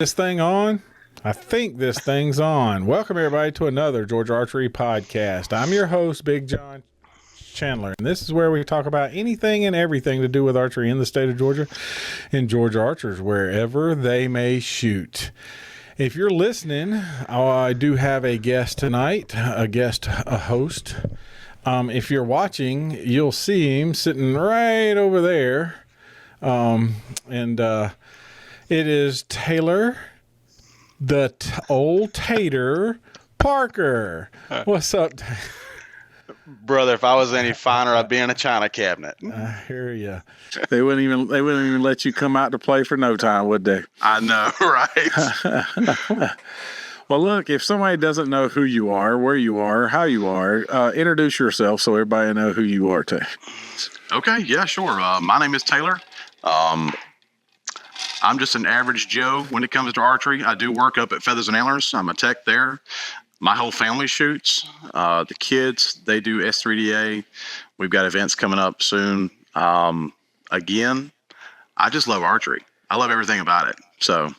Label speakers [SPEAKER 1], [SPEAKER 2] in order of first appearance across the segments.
[SPEAKER 1] This thing on? I think this thing's on. Welcome, everybody, to another Georgia Archery podcast. I'm your host, Big John Chandler, and this is where we talk about anything and everything to do with archery in the state of Georgia and Georgia archers, wherever they may shoot. If you're listening, I do have a guest tonight, a host. If you're watching, you'll see him sitting right over there. It is Taylor, the old Tator Parker. What's up,
[SPEAKER 2] brother? If I was any finer, I'd be in a china cabinet.
[SPEAKER 1] I hear you.
[SPEAKER 3] They wouldn't even let you come out to play for no time, would they?
[SPEAKER 2] I know, right?
[SPEAKER 3] Well, look, if somebody doesn't know who you are, where you are, how you are, introduce yourself so everybody know who you are, Tay.
[SPEAKER 2] Okay, yeah, sure. My name is Taylor. I'm just an average Joe when it comes to archery. I do work up at Feathers and Antlers. I'm a tech there. My whole family shoots. The kids, they do S3DA. We've got events coming up soon. Again, I just love archery. I love everything about it. So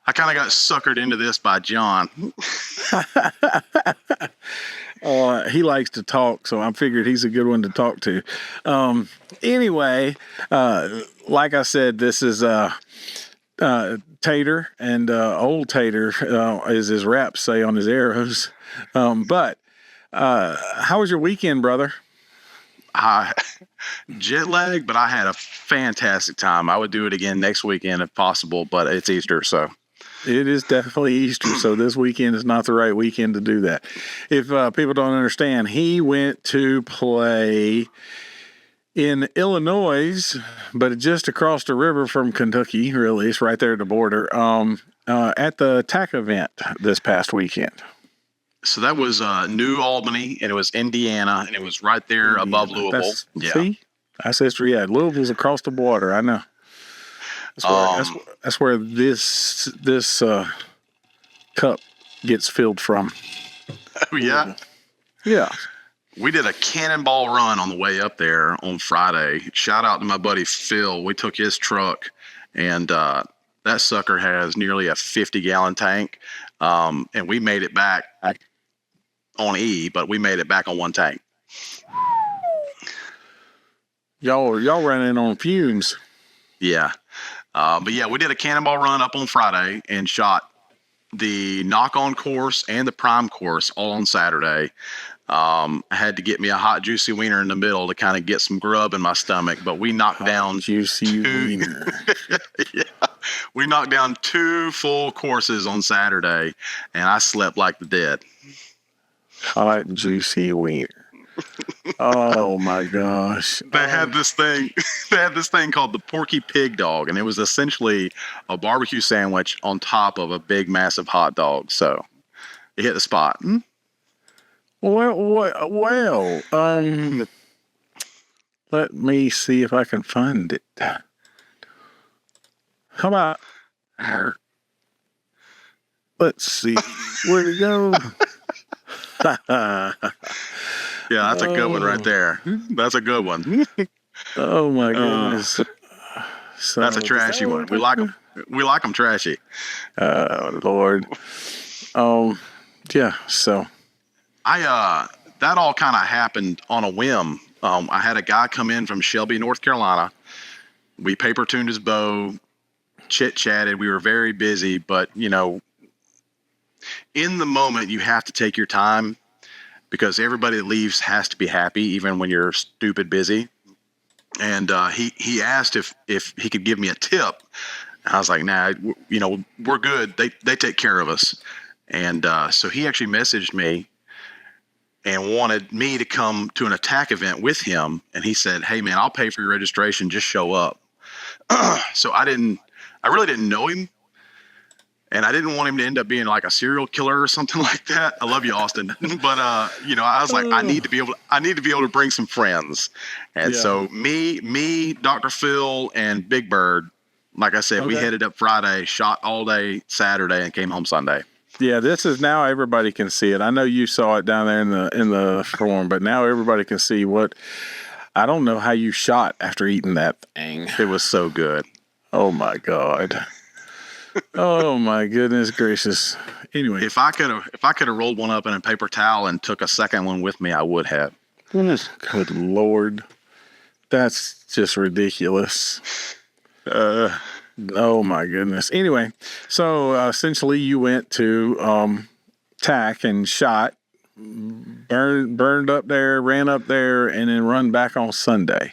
[SPEAKER 2] I kind of got suckered into this by John.
[SPEAKER 3] He likes to talk, so I figured he's a good one to talk to. Anyway, like I said, this is Tator, and old Tator, as his raps say on his arrows. But how was your weekend, brother?
[SPEAKER 2] Jet lag, but I had a fantastic time. I would do it again next weekend if possible, but it's Easter, so.
[SPEAKER 3] It is definitely Easter, so this weekend is not the right weekend to do that. If people don't understand, he went to play in Illinois, but just across the river from Kentucky, really. It's right there at the border, at the TAC event this past weekend.
[SPEAKER 2] So that was New Albany, and it was Indiana, and it was right there above Louisville.
[SPEAKER 3] See? That's history. Yeah, Louisville's across the border. I know. That's where this cup gets filled from.
[SPEAKER 2] Oh, yeah?
[SPEAKER 3] Yeah.
[SPEAKER 2] We did a cannonball run on the way up there on Friday. Shout out to my buddy Phil. We took his truck, and that sucker has nearly a 50-gallon tank. And we made it back on E, but we made it back on one tank.
[SPEAKER 3] Y'all running on fumes.
[SPEAKER 2] Yeah. But yeah, we did a cannonball run up on Friday and shot the knock-on course and the prime course all on Saturday. I had to get me a hot, juicy wiener in the middle to kind of get some grub in my stomach, but we knocked down
[SPEAKER 3] juicy wiener.
[SPEAKER 2] Yeah, we knocked down 2 full courses on Saturday, and I slept like the dead.
[SPEAKER 3] Hot, juicy wiener. Oh my gosh.
[SPEAKER 2] They had this thing called the Porky Pig Dog, and it was essentially a barbecue sandwich on top of a big, massive hot dog. So it hit the spot.
[SPEAKER 3] Well, let me see if I can find it. How about, let's see, where'd it go?
[SPEAKER 2] Yeah, that's a good one right there. That's a good one.
[SPEAKER 3] Oh my goodness.
[SPEAKER 2] So, that's a trashy one. We like them. We like them trashy.
[SPEAKER 3] Lord. Yeah. So
[SPEAKER 2] that all kind of happened on a whim. I had a guy come in from Shelby, North Carolina. We paper tuned his bow, chit chatted. We were very busy, but in the moment you have to take your time, because everybody that leaves has to be happy, even when you're stupid busy. And he asked if he could give me a tip. I was like, nah, we're good. They take care of us. And so he actually messaged me and wanted me to come to an attack event with him. And he said, hey, man, I'll pay for your registration. Just show up. So I really didn't know him. And I didn't want him to end up being like a serial killer or something like that. I love you, Austin. But I was like, I need to be able to bring some friends. And so me, Dr. Phil, and Big Bird, like I said, we headed up Friday, shot all day Saturday, and came home Sunday.
[SPEAKER 3] Yeah, this is now everybody can see it. I know you saw it down there in the forum, but now everybody can see what. I don't know how you shot after eating that thing.
[SPEAKER 2] It was so good.
[SPEAKER 3] Oh my God. Oh my goodness gracious. Anyway,
[SPEAKER 2] If I could have rolled one up in a paper towel and took a second one with me, I would have.
[SPEAKER 3] good Lord. That's just ridiculous. Oh my goodness. Anyway, so essentially you went to TAC and shot, burned up there, ran up there, and then run back on Sunday.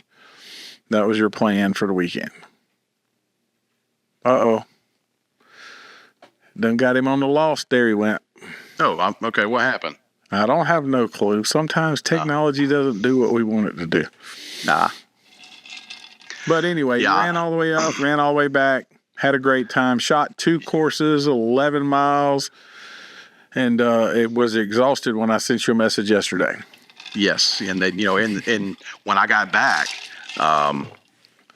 [SPEAKER 3] That was your plan for the weekend. Uh-oh. Done got him on the lost. There he went.
[SPEAKER 2] Oh, okay. What happened?
[SPEAKER 3] I don't have no clue. Sometimes technology doesn't do what we want it to do.
[SPEAKER 2] Nah.
[SPEAKER 3] But anyway, you ran all the way up, ran all the way back, had a great time, shot 2 courses, 11 miles, and it was exhausted when I sent you a message yesterday.
[SPEAKER 2] Yes, and then and when I got back,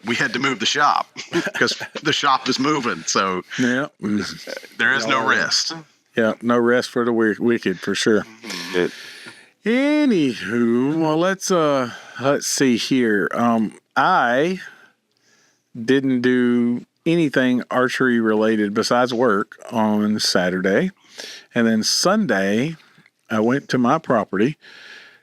[SPEAKER 2] we had to move the shop because the shop is moving. So
[SPEAKER 3] yeah,
[SPEAKER 2] there is no rest.
[SPEAKER 3] Yeah, no rest for the wicked for sure. Anywho, well, let's see here. I didn't do anything archery related besides work on Saturday. And then Sunday, I went to my property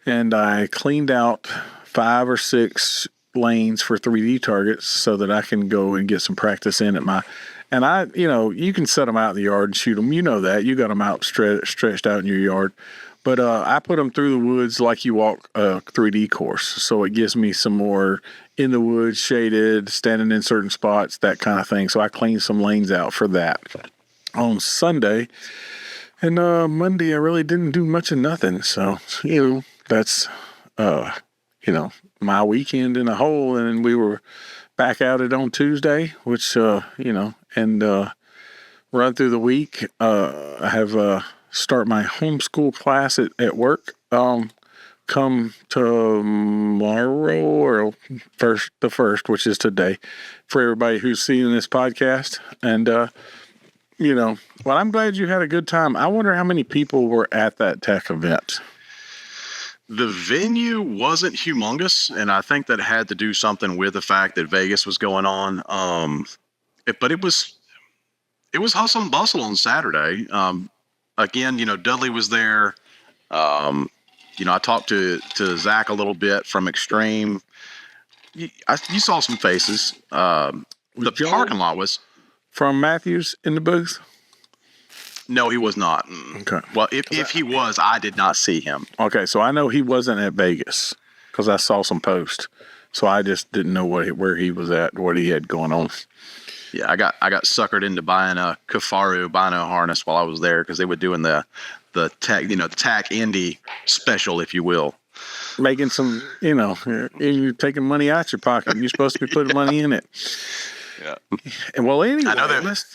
[SPEAKER 3] and I cleaned out 5 or 6 lanes for 3D targets so that I can go and get some practice in at my, and I, you can set them out in the yard and shoot them. You know that. You got them out stretched out in your yard. But I put them through the woods like you walk a 3D course. So it gives me some more in the woods, shaded, standing in certain spots, that kind of thing. So I cleaned some lanes out for that on Sunday. And Monday, I really didn't do much of nothing. So, that's, my weekend in a whole. And we were back at it on Tuesday, which, and run through the week. I have start my homeschool class at work. Come tomorrow or the first, which is today, for everybody who's seeing this podcast. And, well, I'm glad you had a good time. I wonder how many people were at that tech event.
[SPEAKER 2] The venue wasn't humongous, and I think that had to do something with the fact that Vegas was going on. But it was hustle and bustle on Saturday. Again, Dudley was there. I talked to Zach a little bit from Extreme. You saw some faces. The parking lot was
[SPEAKER 3] from Matthews in the booth.
[SPEAKER 2] No, he was not.
[SPEAKER 3] Okay.
[SPEAKER 2] Well, if he was, I did not see him.
[SPEAKER 3] Okay, so I know he wasn't at Vegas because I saw some posts. So I just didn't know where he was at, what he had going on.
[SPEAKER 2] Yeah, I got suckered into buying a Kafaru bino harness while I was there because they were doing the TAC Indy special, if you will.
[SPEAKER 3] Making some, you're taking money out your pocket. You're supposed to be putting money in it.
[SPEAKER 2] Yeah.
[SPEAKER 3] And well, anyway,
[SPEAKER 2] I know that.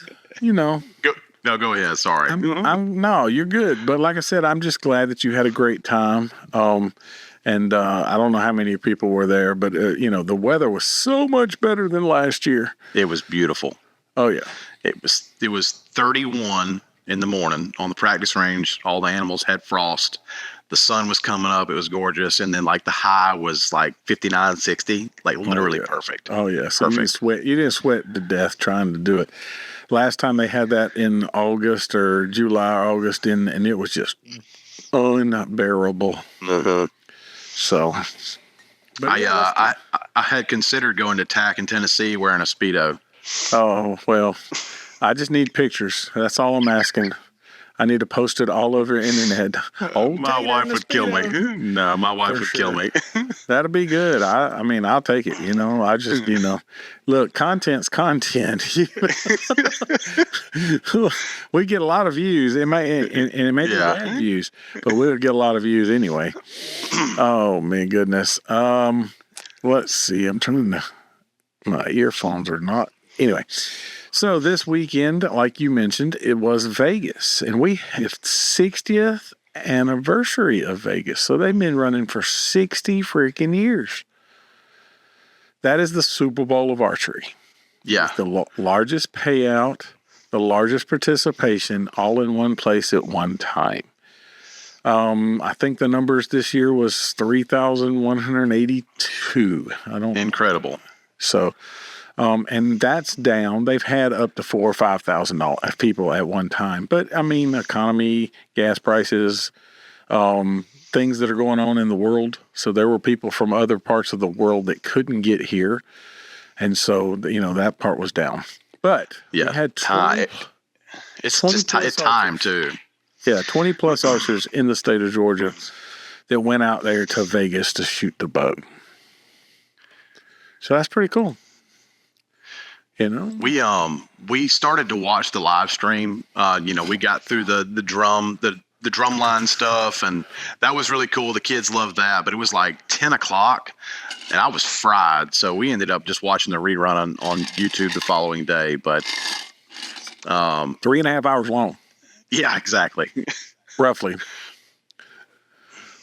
[SPEAKER 2] Go ahead. Sorry.
[SPEAKER 3] No, you're good. But like I said, I'm just glad that you had a great time. And I don't know how many people were there, but the weather was so much better than last year.
[SPEAKER 2] It was beautiful.
[SPEAKER 3] Oh yeah.
[SPEAKER 2] It was 31 in the morning on the practice range. All the animals had frost. The sun was coming up. It was gorgeous. And then the high was 59, 60, literally perfect.
[SPEAKER 3] Oh yeah. So you didn't sweat to death trying to do it. Last time they had that in August or July or August, and it was just unbearable.
[SPEAKER 2] Mm-hmm.
[SPEAKER 3] So,
[SPEAKER 2] I had considered going to TAC in Tennessee wearing a Speedo.
[SPEAKER 3] Oh, well, I just need pictures. That's all I'm asking. I need to post it all over the internet.
[SPEAKER 2] My wife would kill me. No, my wife would kill me.
[SPEAKER 3] That'll be good. I mean, I'll take it. I just, look, content's content. We get a lot of views. It may be bad views, but we'll get a lot of views anyway. Oh, man, goodness. Let's see. I'm trying to, my earphones are not. Anyway. So this weekend, like you mentioned, it was Vegas, and we have 60th anniversary of Vegas. So they've been running for 60 freaking years. That is the Super Bowl of archery.
[SPEAKER 2] Yeah.
[SPEAKER 3] It's the largest payout, the largest participation, all in one place at one time. I think the numbers this year was 3,182.
[SPEAKER 2] Incredible.
[SPEAKER 3] So, And that's down. They've had up to $4,000 or $5,000 people at one time. But I mean, economy, gas prices, things that are going on in the world. So there were people from other parts of the world that couldn't get here. And so, that part was down. But we had 20,
[SPEAKER 2] it's time too.
[SPEAKER 3] Yeah, 20 plus archers in the state of Georgia that went out there to Vegas to shoot the bug. So that's pretty cool.
[SPEAKER 2] We started to watch the live stream. We got through the drum line stuff, and that was really cool. The kids loved that, but it was like 10 o'clock and I was fried. So we ended up just watching the rerun on YouTube the following day, but
[SPEAKER 3] 3.5 hours long.
[SPEAKER 2] Yeah, exactly.
[SPEAKER 3] Roughly.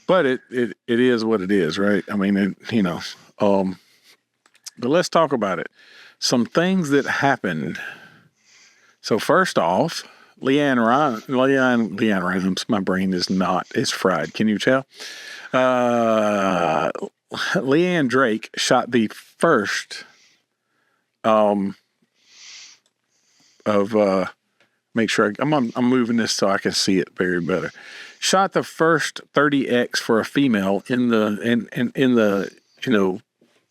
[SPEAKER 3] But it is what it is, right? I mean, but let's talk about it. Some things that happened. So first off, Leanne Rhymes, my brain is fried. Can you tell? Leanne Drake shot the first make sure I'm moving this so I can see it very better. Shot the first 30X for a female in the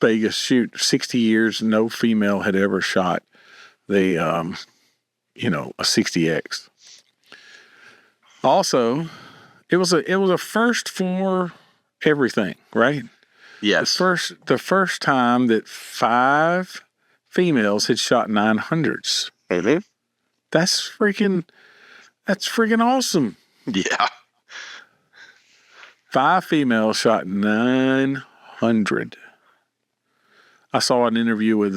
[SPEAKER 3] Vegas shoot. 60 years, no female had ever shot a 60X. Also, it was a first for everything, right?
[SPEAKER 2] Yes.
[SPEAKER 3] The first time that 5 females had shot 900s.
[SPEAKER 2] Mm-hmm.
[SPEAKER 3] That's freaking awesome.
[SPEAKER 2] Yeah.
[SPEAKER 3] 5 females shot 900. I saw an interview with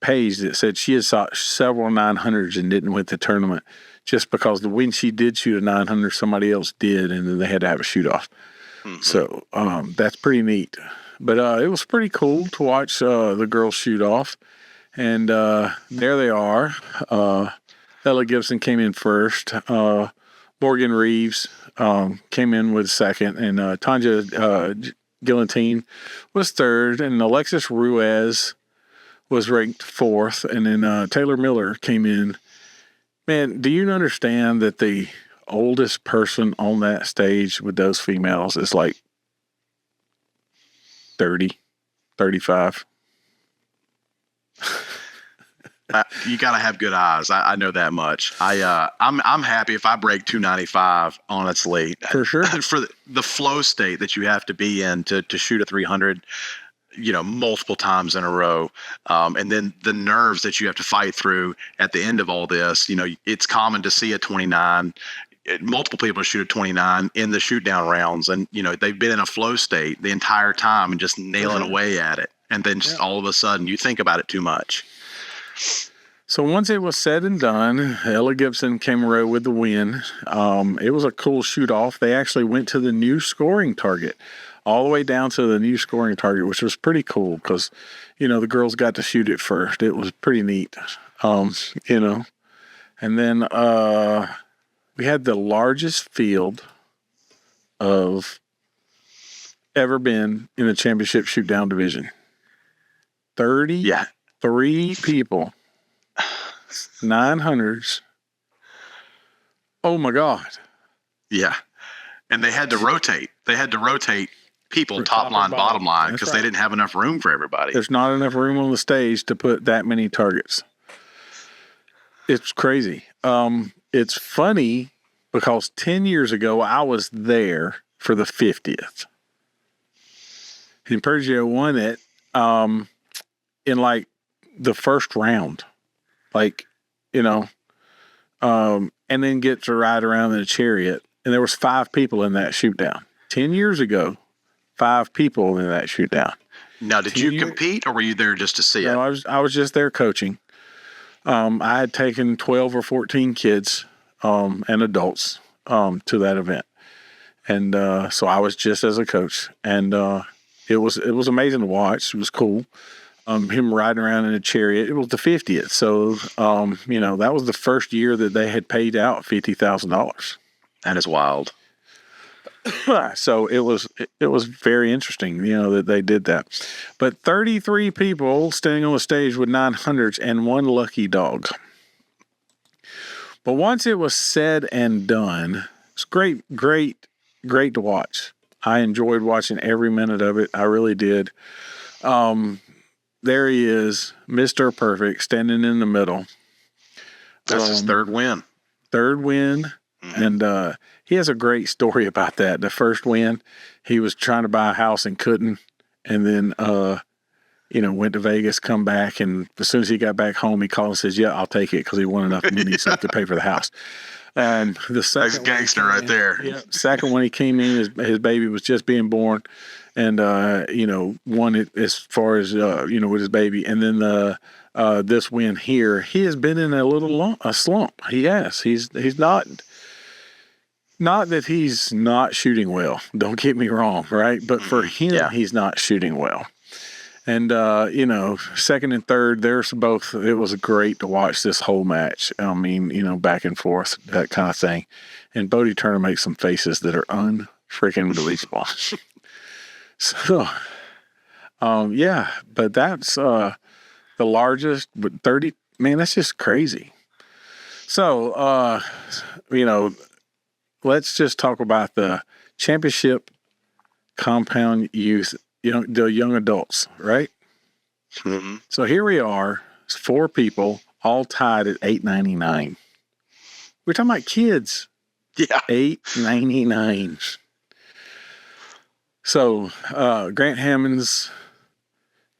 [SPEAKER 3] Paige that said she had shot several 900s and didn't win the tournament just because when she did shoot a 900, somebody else did, and then they had to have a shoot off. Mm-hmm. So that's pretty neat. But it was pretty cool to watch the girls shoot off. And there they are. Ella Gibson came in first. Morgan Reeves came in with second. And Tanja Guillotine was third. And Alexis Ruiz was ranked fourth. And then Taylor Miller came in. Man, do you understand that the oldest person on that stage with those females is like 30, 35?
[SPEAKER 2] You got to have good eyes. I know that much. I'm happy if I break 295, honestly.
[SPEAKER 3] For sure.
[SPEAKER 2] For the flow state that you have to be in to shoot a 300, multiple times in a row. And then the nerves that you have to fight through at the end of all this. It's common to see a 29. Multiple people shoot a 29 in the shoot down rounds. And, they've been in a flow state the entire time and just nailing away at it. And then just all of a sudden you think about it too much.
[SPEAKER 3] So once it was said and done, Ella Gibson came away with the win. It was a cool shoot off. They actually went to the new scoring target, all the way down to the new scoring target, which was pretty cool because, the girls got to shoot it first. It was pretty neat, And then we had the largest field of ever been in a championship shoot down division. 33 people. 900s. Oh my God.
[SPEAKER 2] Yeah. And they had to rotate. People top line, bottom line, because they didn't have enough room for everybody.
[SPEAKER 3] There's not enough room on the stage to put that many targets. It's crazy. It's funny because 10 years ago, I was there for the 50th. And Pergio won it in like the first round. And then get to ride around in a chariot. And there was 5 people in that shoot down. 10 years ago, 5 people in that shoot down.
[SPEAKER 2] Now, did you compete or were you there just to see it?
[SPEAKER 3] No, I was just there coaching. I had taken 12 or 14 kids and adults to that event. And so I was just as a coach. And it was amazing to watch. It was cool. Him riding around in a chariot. It was the 50th. So, that was the first year that they had paid out $50,000.
[SPEAKER 2] That is wild.
[SPEAKER 3] So it was very interesting, that they did that. But 33 people standing on the stage with 900s and one lucky dog. But once it was said and done, it's great to watch. I enjoyed watching every minute of it. I really did. There he is, Mr. Perfect, standing in the middle.
[SPEAKER 2] That's his third win.
[SPEAKER 3] And he has a great story about that. The first win, he was trying to buy a house and couldn't, and then went to Vegas, come back, and as soon as he got back home, he called and says, "Yeah, I'll take it," because he won enough money to pay for the house. And the second,
[SPEAKER 2] that's gangster right there.
[SPEAKER 3] Yeah, second one he came in, his baby was just being born, and won it as far as with his baby, and then this win here, he has been in a slump. He has. He's not that he's not shooting well. Don't get me wrong, right? But for him, he's not shooting well. And, second and third, there's both. It was great to watch this whole match. I mean, back and forth, that kind of thing. And Bodie Turner makes some faces that are unfreaking believable. So, but that's the largest, but 30, man, that's just crazy. So, let's just talk about the championship compound youth, the young adults, right?
[SPEAKER 2] Mm-hmm.
[SPEAKER 3] So here we are, 4 people, all tied at $8.99. We're talking about kids.
[SPEAKER 2] Yeah.
[SPEAKER 3] $8.99. So Grant Hammonds,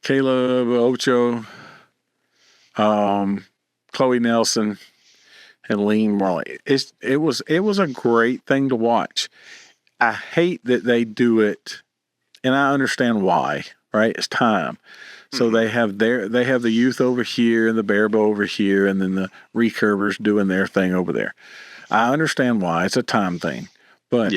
[SPEAKER 3] Caleb Ocho, Chloe Nelson, and Lean Marley. It was a great thing to watch. I hate that they do it, and I understand why. Right? It's time. So they have the youth over here and the barebow over here, and then the recurvers doing their thing over there. I understand why. It's a time thing. But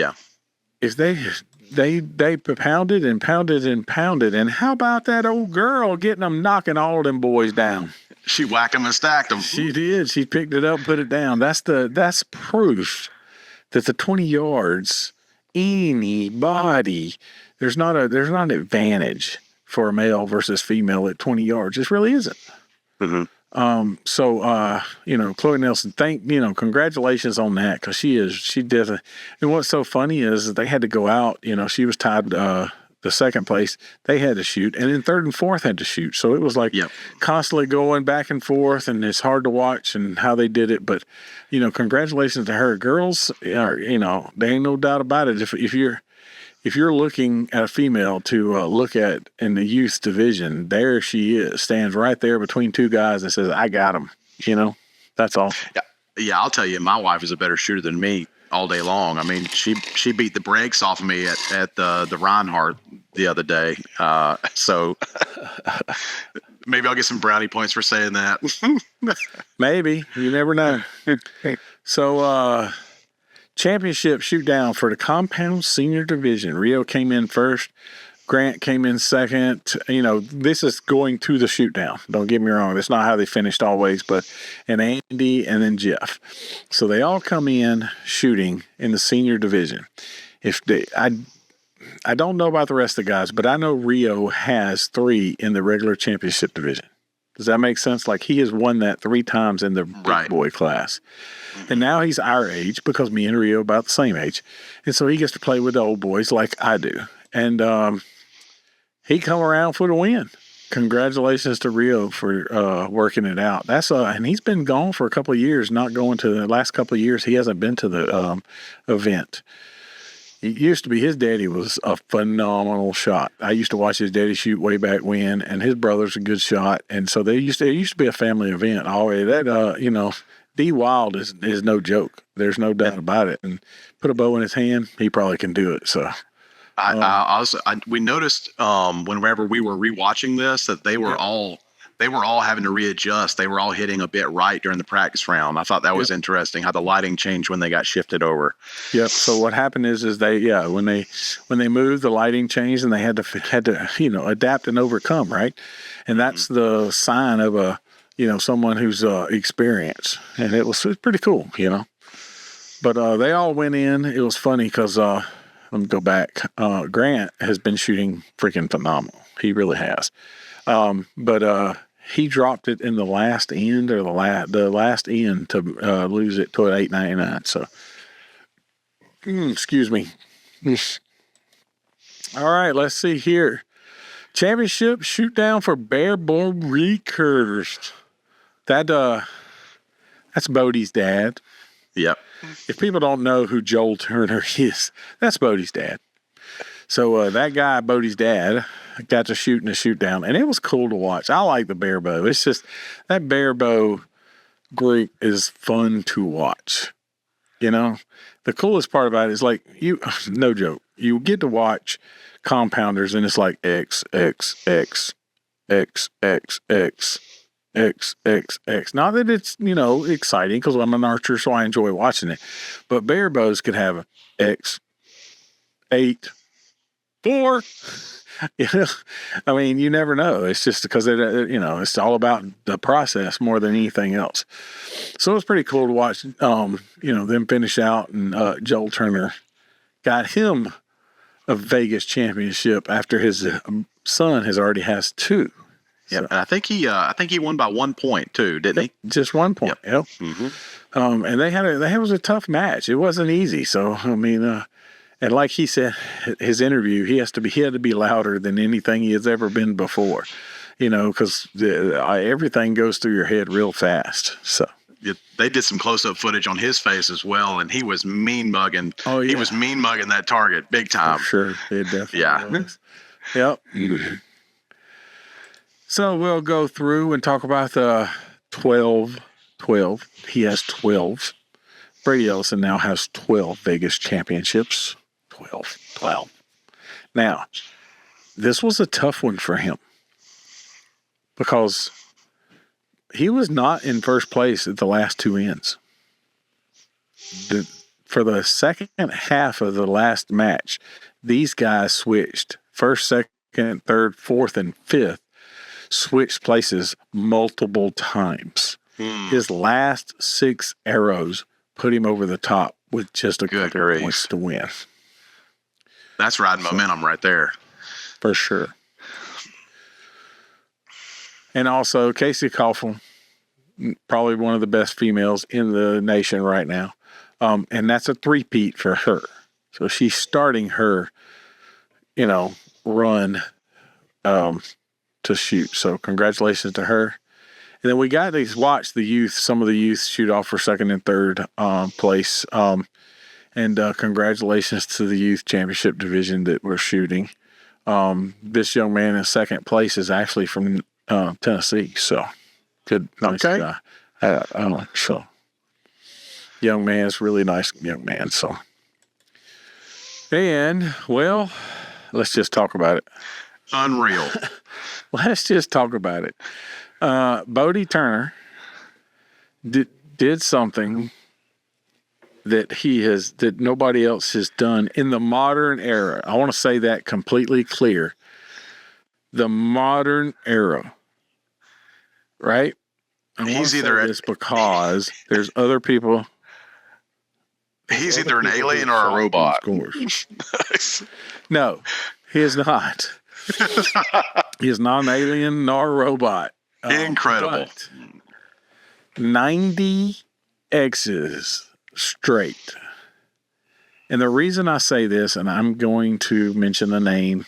[SPEAKER 3] if they pounded and pounded and pounded, and how about that old girl getting them, knocking all of them boys down?
[SPEAKER 2] She whacked them and stacked them.
[SPEAKER 3] She did. She picked it up, put it down. That's proof that the 20 yards, anybody, there's not an advantage for a male versus female at 20 yards. It really isn't.
[SPEAKER 2] Mm-hmm.
[SPEAKER 3] Chloe Nelson, congratulations on that, because she did it. And what's so funny is they had to go out. She was tied the second place. They had to shoot, and then third and fourth had to shoot. So it was like constantly going back and forth, and it's hard to watch and how they did it. But congratulations to her. Girls, there ain't no doubt about it. If you're looking at a female to look at in the youth division, there she is, stands right there between 2 guys and says, "I got them." That's all.
[SPEAKER 2] Yeah, I'll tell you, my wife is a better shooter than me all day long. I mean, she beat the brakes off of me at the Reinhardt the other day. So maybe I'll get some brownie points for saying that.
[SPEAKER 3] Maybe. You never know. So, championship shoot down for the compound senior division. Rio came in first. Grant came in second. This is going to the shoot down. Don't get me wrong. That's not how they finished always, and Andy and then Jeff. So they all come in shooting in the senior division. I don't know about the rest of the guys, but I know Rio has 3 in the regular championship division. Does that make sense? Like, he has won that 3 times in the big boy class. And now he's our age, because me and Rio are about the same age. And so he gets to play with the old boys like I do. And he come around for the win. Congratulations to Rio for working it out. And he's been gone for a couple of years, not going to the last couple of years. He hasn't been to the event. It used to be his daddy was a phenomenal shot. I used to watch his daddy shoot way back when, and his brother's a good shot. And so it used to be a family event always. That D Wild is no joke. There's no doubt about it. And put a bow in his hand, he probably can do it. So
[SPEAKER 2] we noticed whenever we were rewatching this that they were all having to readjust. They were all hitting a bit right during the practice round. I thought that was interesting how the lighting changed when they got shifted over.
[SPEAKER 3] Yep. So what happened is when they moved, the lighting changed, and they had to adapt and overcome, right? And that's the sign of someone who's experienced, and it was pretty cool, But they all went in. It was funny because let me go back. Grant has been shooting freaking phenomenal. He really has. But he dropped it in the last end or the last end to lose it to an 899. So, excuse me. All right, let's see here. Championship shoot down for Bear Boy Recurs. That's Bodie's dad.
[SPEAKER 2] Yep.
[SPEAKER 3] If people don't know who Joel Turner is, that's Bodie's dad. So that guy, Bodie's dad, got to shoot in a shoot down, and it was cool to watch. I like the bear bow. It's just that bear bow group is fun to watch. You know, the coolest part about it is like no joke, you get to watch compounders, and it's like X, X, X, X, X, X, X, X, X. Not that it's, exciting because I'm an archer, so I enjoy watching it. But bear bows could have X, 8, 4. I mean, you never know. It's just because it's all about the process more than anything else. So it's pretty cool to watch, them finish out, and Joel Turner got him a Vegas championship after his son has 2.
[SPEAKER 2] Yeah,
[SPEAKER 3] So,
[SPEAKER 2] and I think he won by 1 point too, didn't he?
[SPEAKER 3] just 1 point.
[SPEAKER 2] Yep.
[SPEAKER 3] Yep.
[SPEAKER 2] Mm-hmm.
[SPEAKER 3] And it was a tough match. It wasn't easy. So I mean, and like he said, his interview, he had to be louder than anything he has ever been before, because everything goes through your head real fast. So.
[SPEAKER 2] They did some close-up footage on his face as well, and he was mean mugging.
[SPEAKER 3] Oh, yeah.
[SPEAKER 2] He was mean mugging that target big time.
[SPEAKER 3] For sure, it definitely
[SPEAKER 2] Yeah.
[SPEAKER 3] was. Yep. So we'll go through and talk about the 12. He has 12. Brady Ellison now has 12 Vegas championships. 12. Now, this was a tough one for him because he was not in first place at the last 2 ends. For the second half of the last match, these guys switched. First, second, third, fourth, and fifth switched places multiple times. His last 6 arrows put him over the top with just a couple points to win.
[SPEAKER 2] That's riding momentum right there.
[SPEAKER 3] For sure. And also, Casey Coughlin, probably one of the best females in the nation right now. And that's a 3-peat for her. So she's starting her, run to shoot. So congratulations to her. And then we got to watch some of the youth shoot off for second and third place. And congratulations to the youth championship division that we're shooting. This young man in second place is actually from Tennessee. So good, nice guy. So young man is really nice young man. So, and well, let's just talk about it.
[SPEAKER 2] Unreal.
[SPEAKER 3] Let's just talk about it. Bodie Turner did something that nobody else has done in the modern era. I want to say that completely clear. The modern era, right?
[SPEAKER 2] He's either
[SPEAKER 3] this because there's other people.
[SPEAKER 2] He's either an alien or a robot.
[SPEAKER 3] No, he is not. He is not an alien nor a robot.
[SPEAKER 2] Incredible.
[SPEAKER 3] 90 X's straight. And the reason I say this, and I'm going to mention the name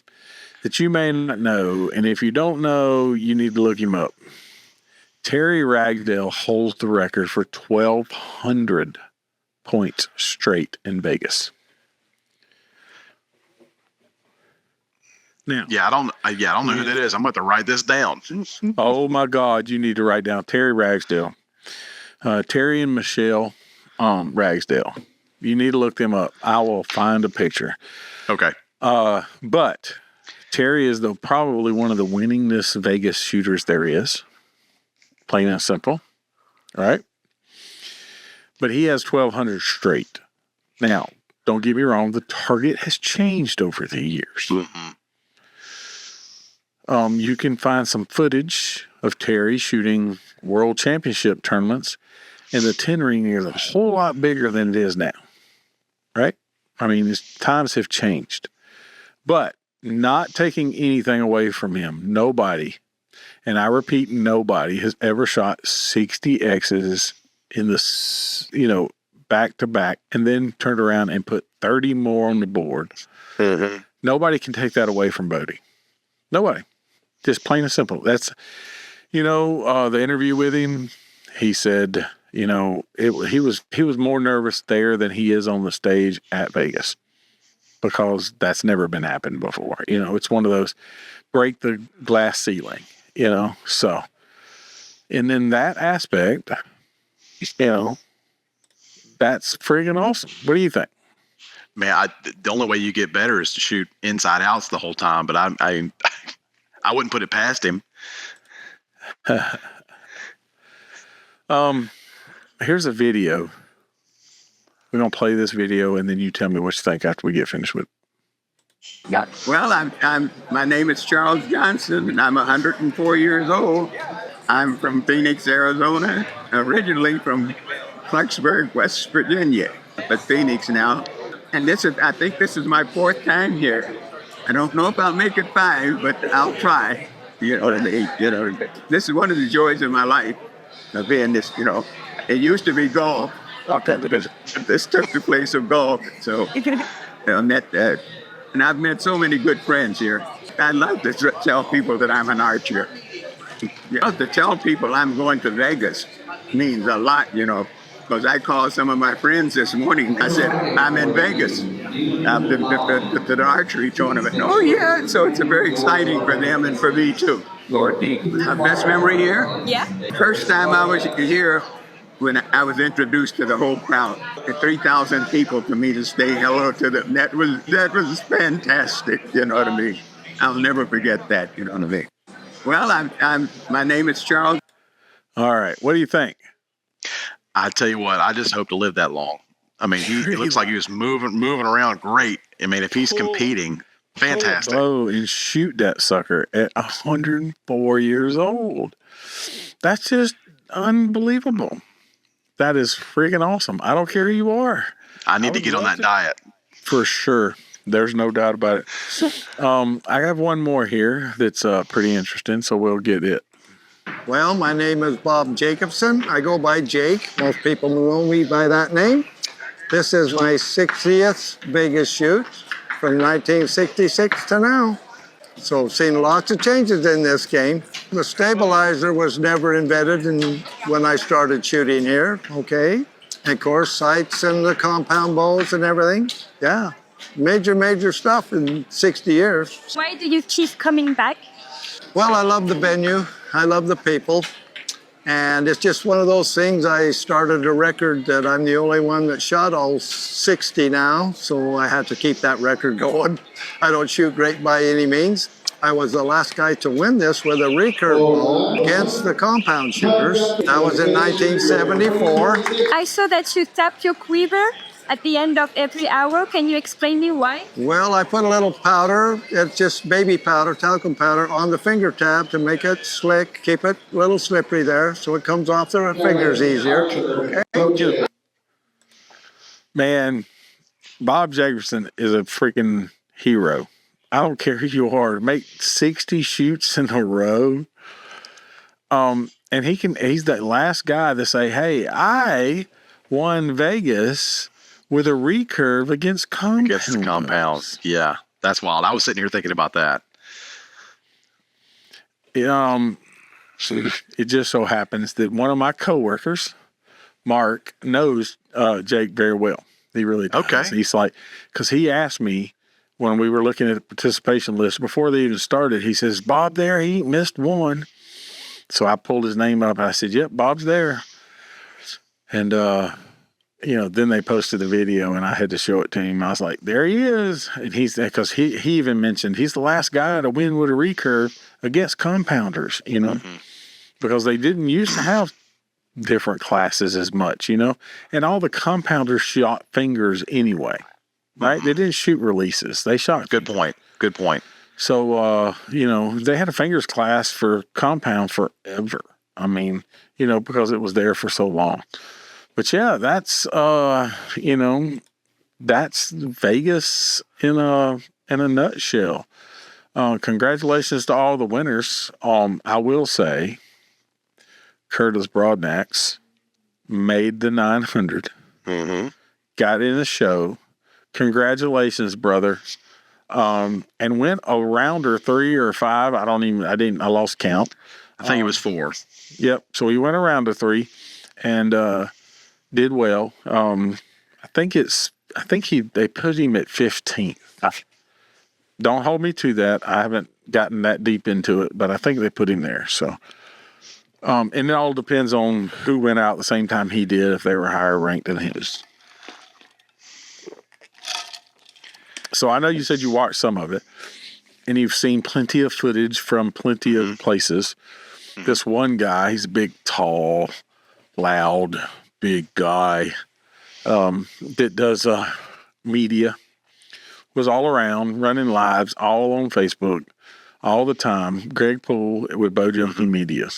[SPEAKER 3] that you may not know, and if you don't know, you need to look him up. Terry Ragsdale holds the record for 1,200 points straight in Vegas. Now,
[SPEAKER 2] I don't know who that is. I'm about to write this down.
[SPEAKER 3] Oh my God, you need to write down Terry Ragsdale. Terry and Michelle Ragsdale. You need to look them up. I will find a picture.
[SPEAKER 2] Okay.
[SPEAKER 3] But Terry is probably one of the winningest Vegas shooters there is. Plain and simple. All right. But he has 1,200 straight. Now, don't get me wrong. The target has changed over the years.
[SPEAKER 2] Mm-hmm.
[SPEAKER 3] You can find some footage of Terry shooting world championship tournaments, and the 10 ring is a whole lot bigger than it is now. Right? I mean, times have changed. But not taking anything away from him, nobody, and I repeat, nobody has ever shot 60 X's in the, back to back and then turned around and put 30 more on the board.
[SPEAKER 2] Mm-hmm.
[SPEAKER 3] Nobody can take that away from Bodie. Nobody. Just plain and simple. That's, the interview with him, he said, he was more nervous there than he is on the stage at Vegas because that's never been happened before. It's one of those break the glass ceiling, so. And in that aspect, that's friggin' awesome. What do you think?
[SPEAKER 2] Man, the only way you get better is to shoot inside outs the whole time, but I wouldn't put it past him.
[SPEAKER 3] Here's a video. We're gonna play this video, and then you tell me what you think after we get finished with it.
[SPEAKER 4] Well, my name is Charles Johnson, and I'm 104 years old. I'm from Phoenix, Arizona, originally from Clarksburg, West Virginia, but Phoenix now. And I think this is my 4th time here. I don't know if I'll make it 5, but I'll try. This is one of the joys of my life, of being this, It used to be golf. This took the place of golf. So and I've met so many good friends here. I love to tell people that I'm an archer. To tell people I'm going to Vegas means a lot, because I called some of my friends this morning. I said, I'm in Vegas at the archery tournament. Oh, yeah. So it's very exciting for them and for me, too. Lord, best memory here? Yeah. First time I was here, when I was introduced to the whole crowd, 3,000 people for me to say hello to them. That was fantastic, you know what I mean? I'll never forget that, you know what I mean? Well, my name is Charles.
[SPEAKER 3] All right. What do you think?
[SPEAKER 2] I tell you what, I just hope to live that long. I mean, it looks like he was moving around great. I mean, if he's competing, fantastic.
[SPEAKER 3] Oh, and shoot that sucker at 104 years old. That's just unbelievable. That is freaking awesome. I don't care who you are.
[SPEAKER 2] I need to get on that diet.
[SPEAKER 3] For sure. There's no doubt about it. I have one more here that's pretty interesting, so we'll get it.
[SPEAKER 5] Well, my name is Bob Jacobson. I go by Jake. Most people know me by that name. This is my 60th Vegas shoot from 1966 to now. So I've seen lots of changes in this game. The stabilizer was never invented when I started shooting here, okay? And of course, sights and the compound bows and everything. Yeah, major stuff in 60 years.
[SPEAKER 6] Why do you keep coming back?
[SPEAKER 5] Well, I love the venue. I love the people. And it's just one of those things. I started a record that I'm the only one that shot all 60 now, so I had to keep that record going. I don't shoot great by any means. I was the last guy to win this with a recurve ball against the compound shooters. That was in 1974.
[SPEAKER 6] I saw that you tap your quiver at the end of every hour. Can you explain me why?
[SPEAKER 5] Well, I put a little powder, it's just baby powder, talcum powder, on the finger tab to make it slick, keep it a little slippery there so it comes off the fingers easier. Okay.
[SPEAKER 3] Man, Bob Jacobson is a freaking hero. I don't care who you are. Make 60 shoots in a row. And he's that last guy to say, hey, I won Vegas with a recurve against compounds.
[SPEAKER 2] Against the compounds. Yeah, that's wild. I was sitting here thinking about that.
[SPEAKER 3] It just so happens that one of my coworkers, Mark, knows Jake very well. He really does.
[SPEAKER 2] Okay.
[SPEAKER 3] He's like, because he asked me when we were looking at the participation list before they even started, he says, Bob there, he ain't missed one. So I pulled his name up and I said, yep, Bob's there. And, then they posted the video and I had to show it to him. I was like, there he is. And because he even mentioned he's the last guy to win with a recurve against compounders, because they didn't used to have different classes as much, and all the compounders shot fingers anyway, right? They didn't shoot releases. They shot.
[SPEAKER 2] Good point.
[SPEAKER 3] So, they had a fingers class for compound forever. I mean, because it was there for so long. But yeah, that's, that's Vegas in a nutshell. Congratulations to all the winners. I will say, Curtis Broadnax made the 900, got in the show. Congratulations, brother. And went a round or 3 or 5. I lost count.
[SPEAKER 2] I think it was 4.
[SPEAKER 3] Yep. So he went a round or 3 and did well. I think they put him at 15th. Don't hold me to that. I haven't gotten that deep into it, but I think they put him there. So, and it all depends on who went out at the same time he did, if they were higher ranked than his. So I know you said you watched some of it, and you've seen plenty of footage from plenty of places. This one guy, he's a big, tall, loud, big guy that does media, was all around, running lives, all on Facebook, all the time. Greg Poole with Bow Jumping Media.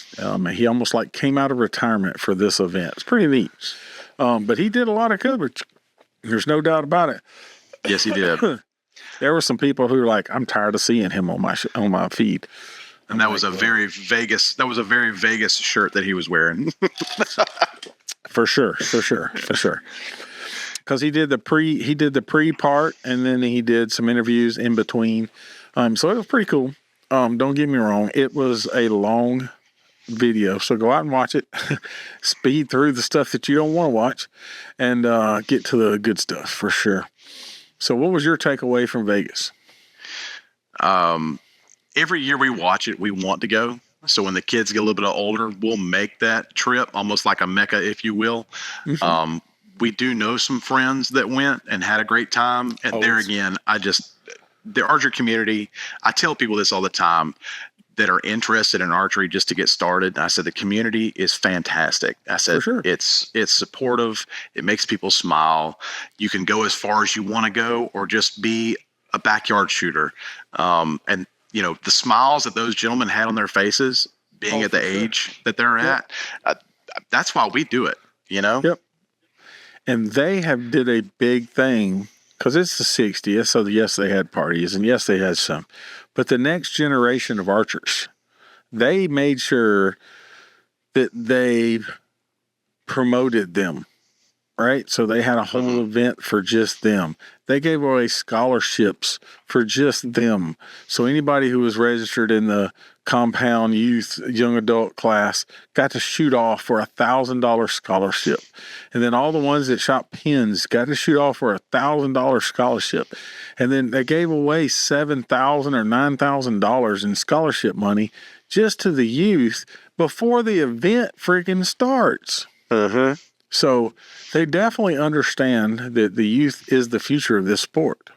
[SPEAKER 3] He almost like came out of retirement for this event. It's pretty neat. But he did a lot of coverage. There's no doubt about it.
[SPEAKER 2] Yes, he did.
[SPEAKER 3] There were some people who were like, I'm tired of seeing him on my feed.
[SPEAKER 2] And that was a very Vegas shirt that he was wearing.
[SPEAKER 3] For sure. Because he did the pre part, and then he did some interviews in between. So it was pretty cool. Don't get me wrong, it was a long video, so go out and watch it. Speed through the stuff that you don't want to watch, and get to the good stuff for sure. So what was your takeaway from Vegas?
[SPEAKER 2] Every year we watch it, we want to go. So when the kids get a little bit older, we'll make that trip, almost like a Mecca, if you will. We do know some friends that went and had a great time. And there again, the archery community, I tell people this all the time that are interested in archery just to get started. I said, the community is fantastic. I said, it's supportive. It makes people smile. You can go as far as you want to go, or just be a backyard shooter. And the smiles that those gentlemen had on their faces, being at the age that they're at, that's why we do it,
[SPEAKER 3] Yep. And they did a big thing, because it's the 60th, so yes, they had parties, and yes, they had some. But the next generation of archers, they made sure that they promoted them, right? So they had a whole event for just them. They gave away scholarships for just them. So anybody who was registered in the compound youth young adult class got to shoot off for $1,000 scholarship. And then all the ones that shot pins got to shoot off for $1,000 scholarship. And then they gave away $7,000 or $9,000 in scholarship money just to the youth before the event freaking starts. So they definitely understand that the youth is the future of this sport.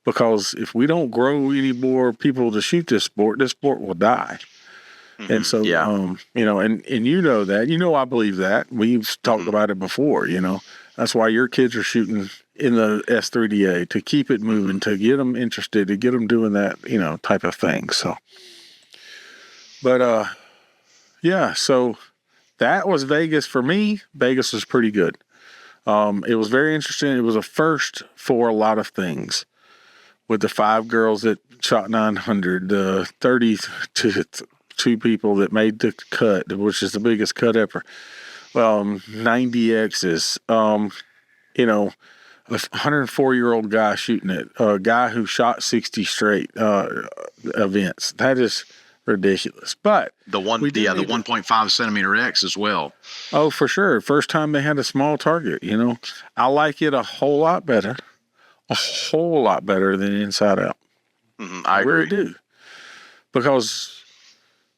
[SPEAKER 3] Because if we don't grow any more people to shoot this sport will die. And so, and that, I believe that. We've talked about it before, That's why your kids are shooting in the S3DA, to keep it moving, to get them interested, to get them doing that, type of thing. So, but, so that was Vegas for me. Vegas was pretty good. It was very interesting. It was a first for a lot of things. With the 5 girls that shot 900, the 32 people that made the cut, which is the biggest cut ever. 90 X's, a 104-year-old guy shooting it, a guy who shot 60 straight events. That is ridiculous. But
[SPEAKER 2] the 1.5 centimeter X as well.
[SPEAKER 3] Oh, for sure. First time they had a small target. I like it a whole lot better than inside out.
[SPEAKER 2] I agree.
[SPEAKER 3] Really do. Because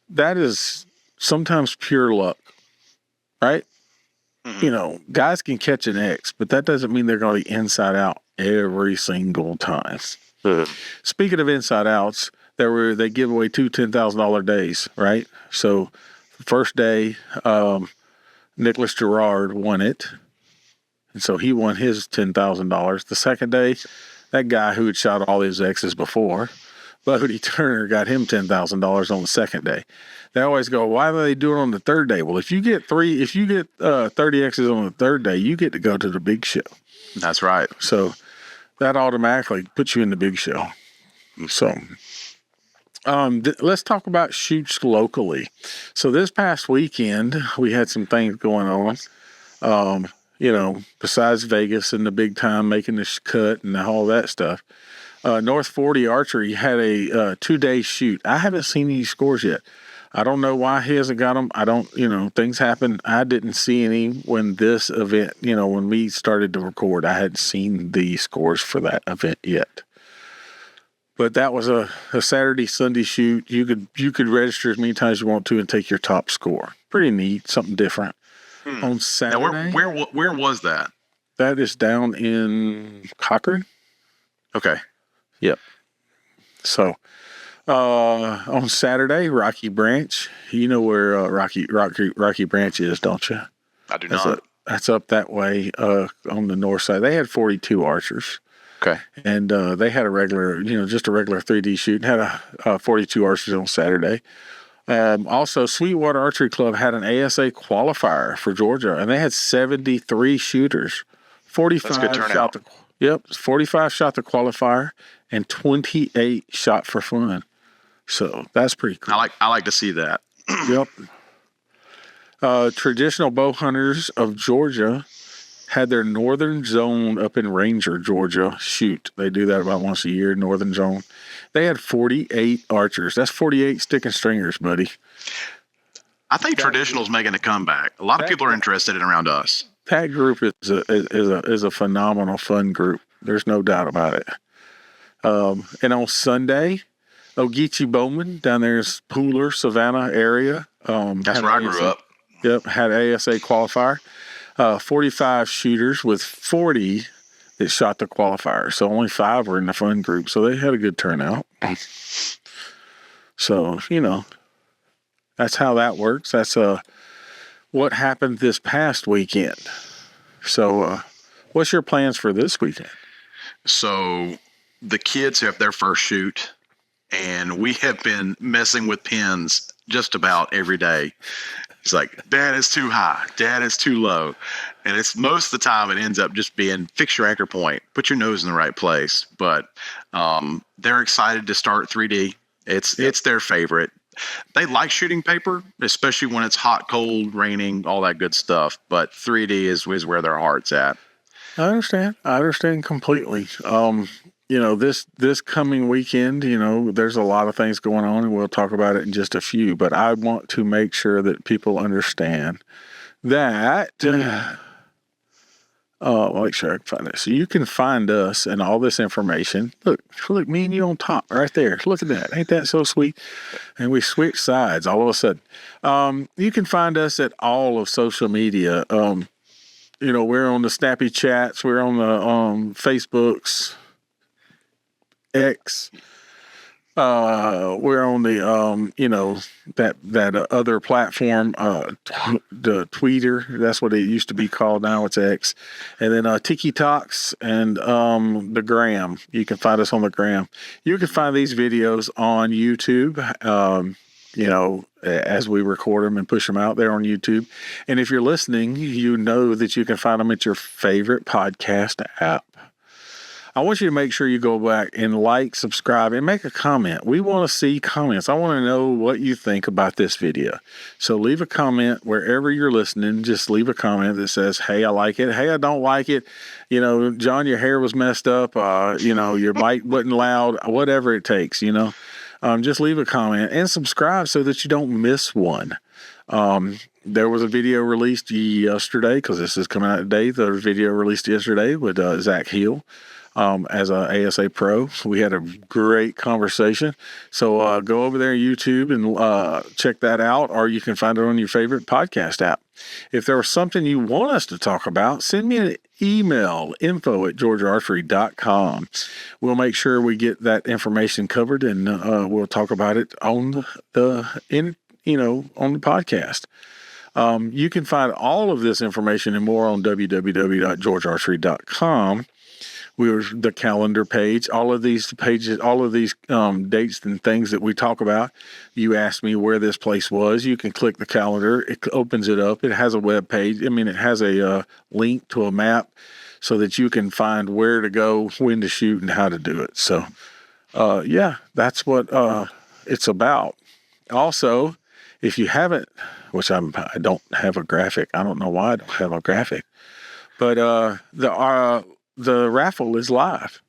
[SPEAKER 3] that is sometimes pure luck, right? Guys can catch an X, but that doesn't mean they're going to be inside out every single time. Speaking of inside outs, they give away 2 $10,000 days, right? So the first day, Nicholas Gerard won it. And so he won his $10,000. The second day, that guy who had shot all his X's before, Bodie Turner, got him $10,000 on the second day. They always go, why do they do it on the third day? Well, if you get 30 X's on the third day, you get to go to the big show.
[SPEAKER 2] That's right.
[SPEAKER 3] So that automatically puts you in the big show. So, let's talk about shoots locally. So this past weekend, we had some things going on. Besides Vegas and the big time making the cut and all that stuff. North 40 Archery had a 2-day shoot. I haven't seen any scores yet. I don't know why he hasn't got them. Things happen. I didn't see any when this event, when we started to record. I hadn't seen the scores for that event yet. But that was a Saturday, Sunday shoot. You could register as many times as you want to and take your top score. Pretty neat, something different. On Saturday.
[SPEAKER 2] Now, where was that?
[SPEAKER 3] That is down in Cochrane.
[SPEAKER 2] Okay.
[SPEAKER 3] Yep. So, on Saturday, Rocky Branch. You know where Rocky Branch is, don't you?
[SPEAKER 2] I do not.
[SPEAKER 3] That's up that way on the north side. They had 42 archers.
[SPEAKER 2] Okay.
[SPEAKER 3] And they had a regular, just a regular 3D shoot. And had 42 archers on Saturday. Also, Sweetwater Archery Club had an ASA qualifier for Georgia, and they had 73 shooters. 45
[SPEAKER 2] That's good turnout.
[SPEAKER 3] 45 shot the qualifier, and 28 shot for fun. So that's pretty cool.
[SPEAKER 2] I like to see that.
[SPEAKER 3] Yep. Traditional bow hunters of Georgia had their Northern Zone up in Ranger, Georgia shoot. They do that about once a year, Northern Zone. They had 48 archers. That's 48 stick and stringers, buddy.
[SPEAKER 2] I think traditional's making a comeback. A lot of people are interested in around us.
[SPEAKER 3] That group is a phenomenal, fun group. There's no doubt about it. And on Sunday, Ogeechee Bowman down there in Pooler, Savannah area.
[SPEAKER 2] That's where I grew up.
[SPEAKER 3] Yep, had ASA qualifier. 45 shooters with 40 that shot the qualifier. So only 5 were in the fun group. So they had a good turnout. So, that's how that works. That's what happened this past weekend. So what's your plans for this weekend?
[SPEAKER 2] So the kids have their first shoot, and we have been messing with pins just about every day. It's like, Dad, it's too high. Dad, it's too low. And it's most of the time it ends up just being fix your anchor point, put your nose in the right place. But they're excited to start 3D. It's their favorite. They like shooting paper, especially when it's hot, cold, raining, all that good stuff. But 3D is where their heart's at.
[SPEAKER 3] I understand completely. This coming weekend, there's a lot of things going on, and we'll talk about it in just a few. But I want to make sure that people understand that. Make sure I can find it. So you can find us and all this information. Look, me and you on top right there. Look at that. Ain't that so sweet? And we switch sides all of a sudden. You can find us at all of social media. We're on the Snappy Chats. We're on the Facebooks. X. We're on the that other platform, the Twitter. That's what it used to be called. Now it's X. And then TikToks and the Gram. You can find us on the Gram. You can find these videos on YouTube. As we record them and push them out there on YouTube. And if you're listening, you know that you can find them at your favorite podcast app. I want you to make sure you go back and like, subscribe, and make a comment. We want to see comments. I want to know what you think about this video. So leave a comment wherever you're listening. Just leave a comment that says, hey, I like it. Hey, I don't like it. John, your hair was messed up. Your mic wasn't loud. Whatever it takes, just leave a comment and subscribe so that you don't miss one. There was a video released yesterday, because this is coming out today. There was a video released yesterday with Zach Hill. As a ASA pro. We had a great conversation. So go over there on YouTube and check that out, or you can find it on your favorite podcast app. If there was something you want us to talk about, send me an email, info@georgiaarchery.com. We'll make sure we get that information covered, and we'll talk about it on the podcast. You can find all of this information and more on www.georgiaarchery.com. The calendar page, all of these pages, all of these dates and things that we talk about. You asked me where this place was. You can click the calendar. It opens it up. It has a web page. It has a link to a map. so that you can find where to go, when to shoot, and how to do it. So, that's what it's about. Also, if you haven't, which I don't have a graphic. I don't know why I don't have a graphic, but the raffle is live.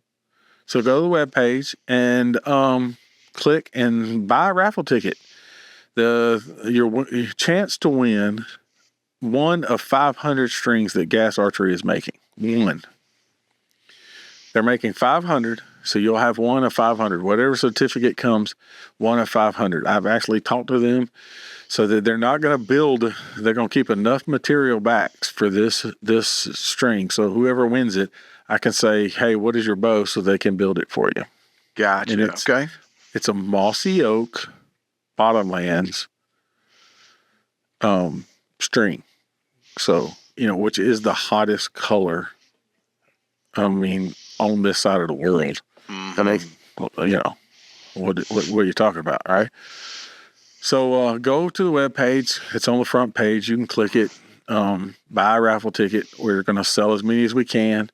[SPEAKER 3] So go to the webpage and click and buy a raffle ticket. Your chance to win one of 500 strings that Gas Archery is making. One. They're making 500, so you'll have one of 500. Whatever certificate comes, one of 500. I've actually talked to them so that they're not going to build. They're going to keep enough material back for this string. So whoever wins it, I can say, hey, what is your bow? So they can build it for you.
[SPEAKER 2] Gotcha.
[SPEAKER 3] And
[SPEAKER 2] Okay.
[SPEAKER 3] It's a mossy oak bottomlands string. So, which is the hottest color, on this side of the world. I mean, what are you talking about, right? So go to the webpage. It's on the front page. You can click it, buy a raffle ticket. We're going to sell as many as we can.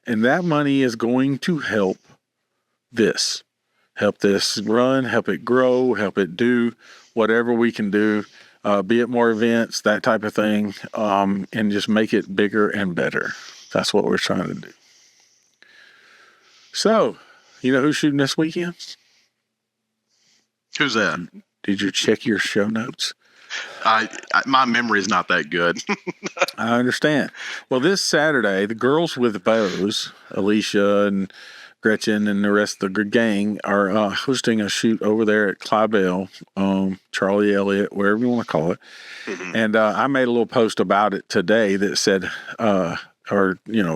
[SPEAKER 3] And that money is going to help this run, help it grow, help it do whatever we can do, be it more events, that type of thing, and just make it bigger and better. That's what we're trying to do. So, who's shooting this weekend?
[SPEAKER 2] Who's that?
[SPEAKER 3] Did you check your show notes?
[SPEAKER 2] My memory is not that good.
[SPEAKER 3] I understand. Well, this Saturday, the girls with bows, Alicia and Gretchen and the rest of the gang, are hosting a shoot over there at Clydesdale, Charlie Elliott, wherever you want to call it. Mm-hmm. And I made a little post about it today that said,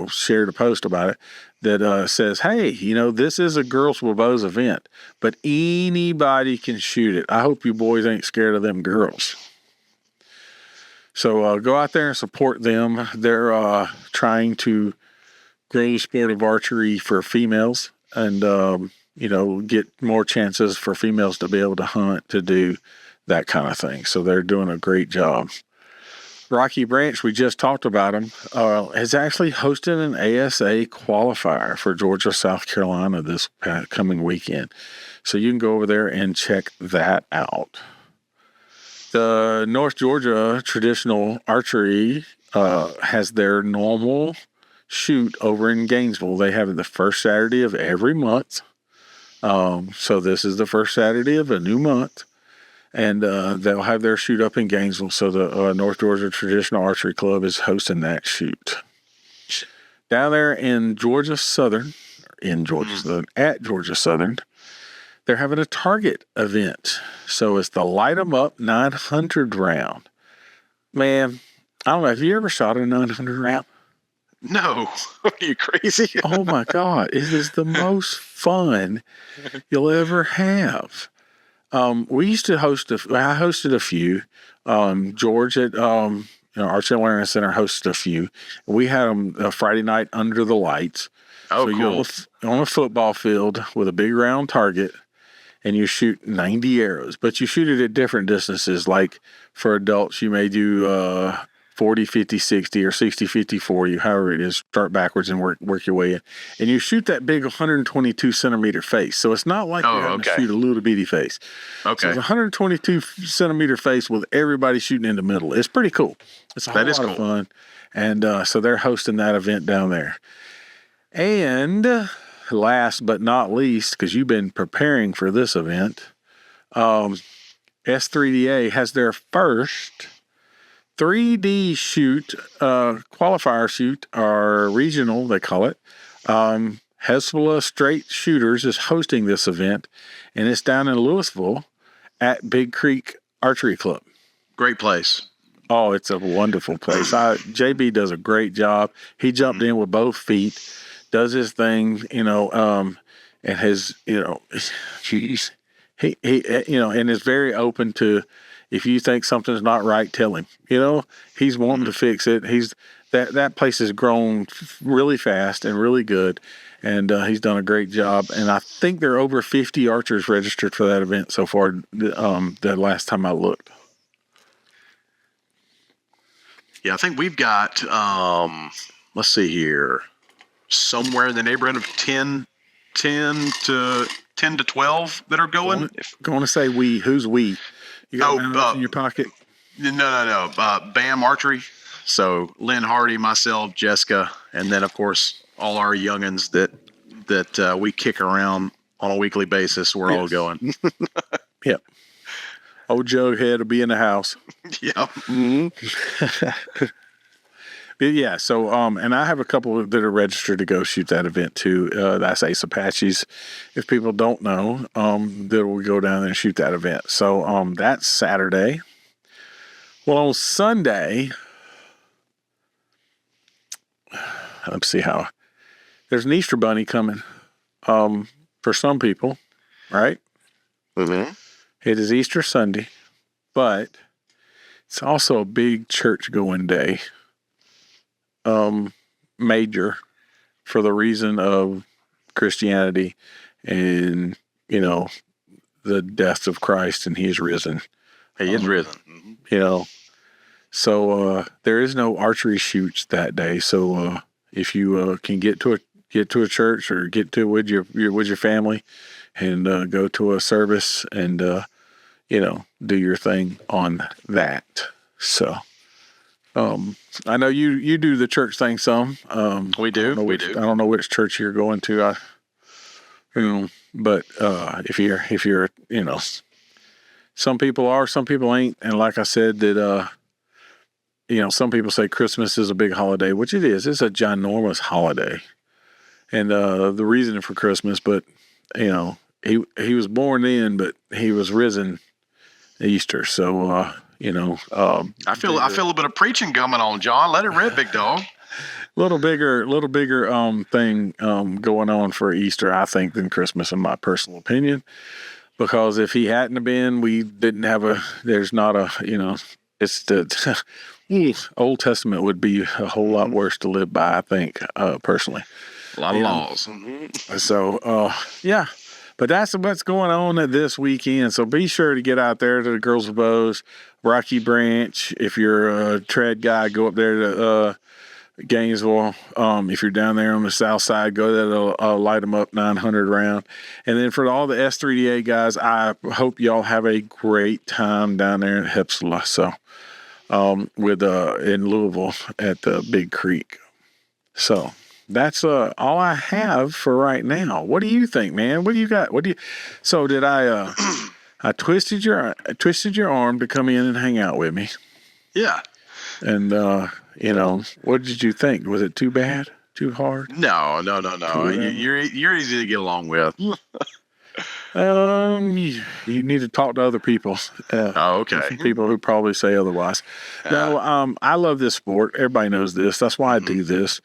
[SPEAKER 3] shared a post about it that says, hey, this is a Girls with Bows event, but anybody can shoot it. I hope you boys ain't scared of them girls. So go out there and support them. They're trying to grow the sport of archery for females and, get more chances for females to be able to hunt, to do that kind of thing. So they're doing a great job. Rocky Branch, we just talked about him, is actually hosting an ASA qualifier for Georgia, South Carolina this coming weekend. So you can go over there and check that out. The North Georgia Traditional Archery has their normal shoot over in Gainesville. They have it the first Saturday of every month. So this is the first Saturday of a new month. And they'll have their shoot up in Gainesville. So the North Georgia Traditional Archery Club is hosting that shoot. Down there in Georgia Southern, at Georgia Southern, they're having a target event. So it's the Light 'em Up 900 round. Man, I don't know. Have you ever shot a 900 round?
[SPEAKER 2] No. Are you crazy?
[SPEAKER 3] Oh, my God. It is the most fun you'll ever have. We used to I hosted a few. George at Archery Awareness Center hosted a few. We had them a Friday night under the lights.
[SPEAKER 2] Oh,
[SPEAKER 3] so
[SPEAKER 2] cool.
[SPEAKER 3] You're on a football field with a big round target, and you shoot 90 arrows. But you shoot it at different distances. Like for adults, you may do 40, 50, 60, or 60, 50, 40, however it is. Start backwards and work your way in. And you shoot that big 122 centimeter face. So it's not like you're having to shoot a little bitty face.
[SPEAKER 2] Okay.
[SPEAKER 3] So it's a 122 centimeter face with everybody shooting in the middle. It's pretty cool. It's a whole lot of fun. And so they're hosting that event down there. And last but not least, because you've been preparing for this event, S3DA has their first 3D shoot, qualifier shoot, or regional, they call it. Hezbollah Straight Shooters is hosting this event, and it's down in Louisville at Big Creek Archery Club.
[SPEAKER 2] Great place.
[SPEAKER 3] Oh, it's a wonderful place. JB does a great job. He jumped in with both feet, does his thing, and has, he and is very open to, if you think something's not right, tell him. He's wanting to fix it. That place has grown really fast and really good, and he's done a great job. And I think there are over 50 archers registered for that event so far. The last time I looked.
[SPEAKER 2] Yeah, I think we've got. Let's see here. somewhere in the neighborhood of 10 to 12 that are going.
[SPEAKER 3] Going to say we. Who's we? You got
[SPEAKER 2] Oh,
[SPEAKER 3] in your pocket?
[SPEAKER 2] No. BAM Archery. So Lynn Hardy, myself, Jessica, and then of course all our youngins that we kick around on a weekly basis. We're all going.
[SPEAKER 3] Yep. Old Jughead will be in the house.
[SPEAKER 2] Yep.
[SPEAKER 3] Mm-hmm. Yeah. So, and I have a couple that are registered to go shoot that event too. That's Ace Apaches. If people don't know, that will go down there and shoot that event. So, that's Saturday. Well, on Sunday, let's see how there's an Easter bunny coming, for some people, right?
[SPEAKER 2] Mm-hmm.
[SPEAKER 3] It is Easter Sunday, but it's also a big church going day. Major for the reason of Christianity and, the death of Christ, and he is risen.
[SPEAKER 2] He is risen.
[SPEAKER 3] So there is no archery shoots that day. So if you can get to a church or get to with your family and go to a service and do your thing on that. So I know you do the church thing some.
[SPEAKER 2] We do.
[SPEAKER 3] I don't know which church you're going to. But if you're some people are, some people ain't, and like I said, that some people say Christmas is a big holiday, which it is. It's a ginormous holiday, and the reason for Christmas. But he was born then, but he was risen Easter. So
[SPEAKER 2] I feel a little bit of preaching coming on, John. Let it rip, big dog.
[SPEAKER 3] Little bigger thing going on for Easter, I think, than Christmas, in my personal opinion. Because if he hadn't have been, we didn't have there's not it's the Old Testament would be a whole lot worse to live by, I think, personally.
[SPEAKER 2] A lot of laws.
[SPEAKER 3] So, yeah. But that's what's going on this weekend. So be sure to get out there to the Girls with Bows, Rocky Branch. If you're a trad guy, go up there to Gainesville. If you're down there on the south side, go there to Light 'em Up 900 round. And then for all the S3DA guys, I hope y'all have a great time down there in Hepzibah. So with in Louisville at the Big Creek. So that's all I have for right now. What do you think, man? What do you got? So did I I twisted your arm to come in and hang out with me.
[SPEAKER 2] Yeah.
[SPEAKER 3] And what did you think? Was it too bad? Too hard?
[SPEAKER 2] No. You're easy to get along with.
[SPEAKER 3] You need to talk to other people.
[SPEAKER 2] Okay.
[SPEAKER 3] People who probably say otherwise. No, I love this sport. Everybody knows this. That's why I do this.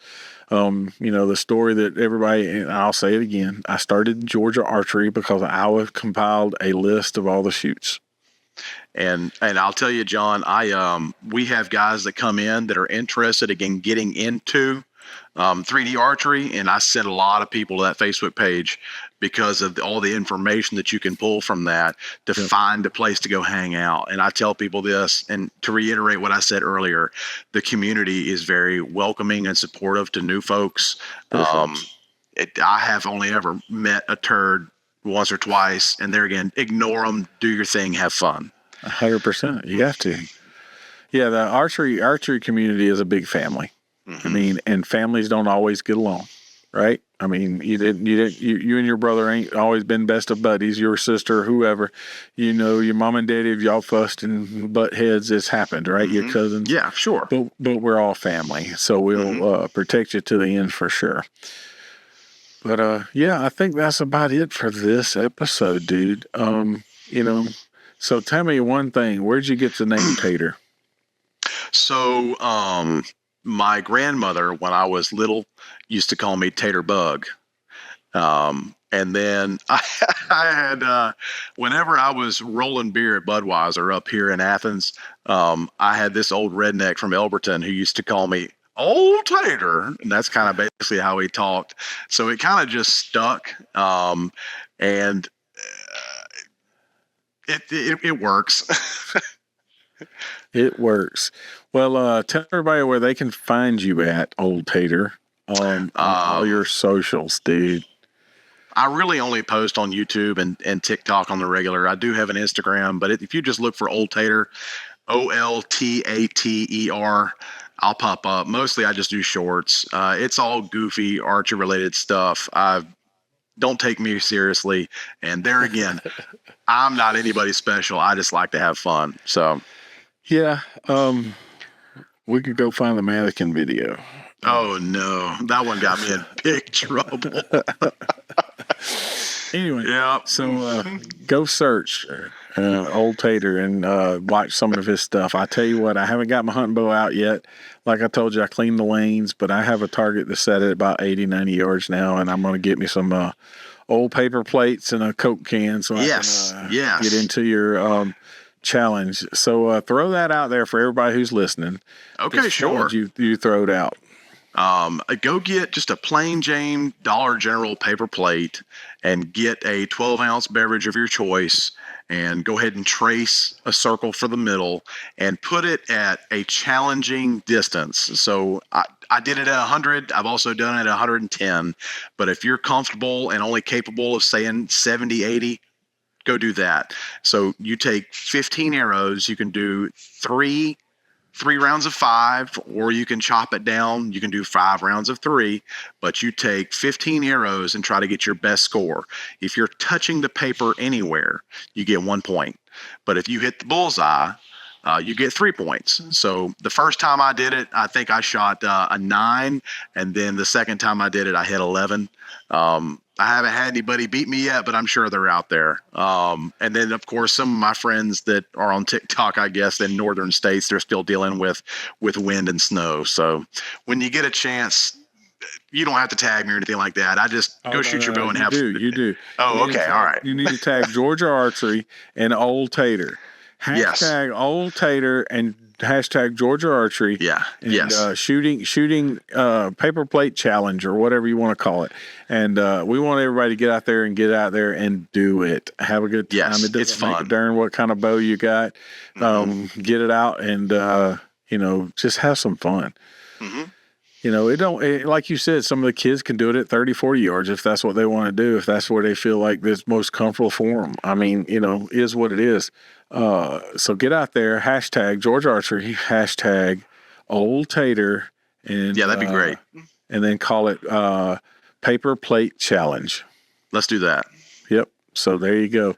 [SPEAKER 3] The story that everybody, and I'll say it again, I started Georgia Archery because I compiled a list of all the shoots.
[SPEAKER 2] And I'll tell you, John, we have guys that come in that are interested in getting into 3D archery, and I sent a lot of people to that Facebook page because of all the information that you can pull from that to find a place to go hang out. And I tell people this, and to reiterate what I said earlier, the community is very welcoming and supportive to new folks. I have only ever met a turd once or twice, and there again, ignore them, do your thing, have fun.
[SPEAKER 3] 100%. You have to. Yeah, the archery community is a big family. Mm-hmm. I mean, and families don't always get along, right? I mean, you and your brother ain't always been best of buddies. Your sister, whoever, your mom and daddy, if y'all fussed and butt heads, it's happened, right? Mm-hmm. Your cousins.
[SPEAKER 2] Yeah, sure.
[SPEAKER 3] But we're all family, so we'll protect you to the end for sure. But I think that's about it for this episode, dude. So tell me one thing. Where'd you get the name Tator?
[SPEAKER 2] So, my grandmother, when I was little, used to call me Tater Bug. And then I had, whenever I was rolling beer at Budweiser up here in Athens, I had this old redneck from Elberton who used to call me Old Tater. And that's kind of basically how he talked. So it kind of just stuck. And it works.
[SPEAKER 3] It works. Well, tell everybody where they can find you at, Old Tater. on all your socials, dude?
[SPEAKER 2] I really only post on YouTube and TikTok on the regular. I do have an Instagram, but if you just look for Old Tater, OLTATER, I'll pop up. Mostly I just do shorts. It's all goofy, archer related stuff. Don't take me seriously. And there again, I'm not anybody special. I just like to have fun. So,
[SPEAKER 3] yeah, we could go find the mannequin video.
[SPEAKER 2] Oh no, that one got me in big trouble.
[SPEAKER 3] Anyway,
[SPEAKER 2] yeah.
[SPEAKER 3] So go search Old Tater and watch some of his stuff. I tell you what, I haven't got my hunting bow out yet. Like I told you, I cleaned the lanes, but I have a target that's set at about 80, 90 yards now, and I'm going to get me some old paper plates and a Coke can so I can get into your challenge. So throw that out there for everybody who's listening.
[SPEAKER 2] Okay, sure.
[SPEAKER 3] You throw it out.
[SPEAKER 2] Go get just a plain Jane Dollar General paper plate and get a 12-ounce beverage of your choice and go ahead and trace a circle for the middle and put it at a challenging distance. So I did it at 100. I've also done it at 110. But if you're comfortable and only capable of saying 70, 80, go do that. So you take 15 arrows. You can do three rounds of 5, or you can chop it down. You can do 5 rounds of 3, but you take 15 arrows and try to get your best score. If you're touching the paper anywhere, you get 1 point. But if you hit the bullseye, you get 3 points. So the first time I did it, I think I shot a 9, and then the second time I did it, I hit 11. I haven't had anybody beat me yet, but I'm sure they're out there. And then, of course, some of my friends that are on TikTok, I guess, in northern states, they're still dealing with wind and snow. So when you get a chance, you don't have to tag me or anything like that. I just go shoot your bow and have fun.
[SPEAKER 3] You do.
[SPEAKER 2] Oh, okay. All right.
[SPEAKER 3] You need to tag Georgia Archery and Old Tater. Hashtag Old Tater and hashtag Georgia Archery.
[SPEAKER 2] Yeah.
[SPEAKER 3] And, shooting paper plate challenge or whatever you want to call it. And we want everybody to get out there and do it. Have a good time.
[SPEAKER 2] Yes,
[SPEAKER 3] It doesn't
[SPEAKER 2] it's fun.
[SPEAKER 3] make a darn what kind of bow you got. Get it out and just have some fun.
[SPEAKER 2] Mm-hmm.
[SPEAKER 3] Like you said, some of the kids can do it at 30, 40 yards if that's what they want to do, if that's where they feel like it's most comfortable for them. I mean, is what it is. So get out there, hashtag Georgia Archery, hashtag Old Tater, and
[SPEAKER 2] yeah, that'd be great.
[SPEAKER 3] And then call it Paper Plate Challenge.
[SPEAKER 2] Let's do that.
[SPEAKER 3] Yep. So there you go.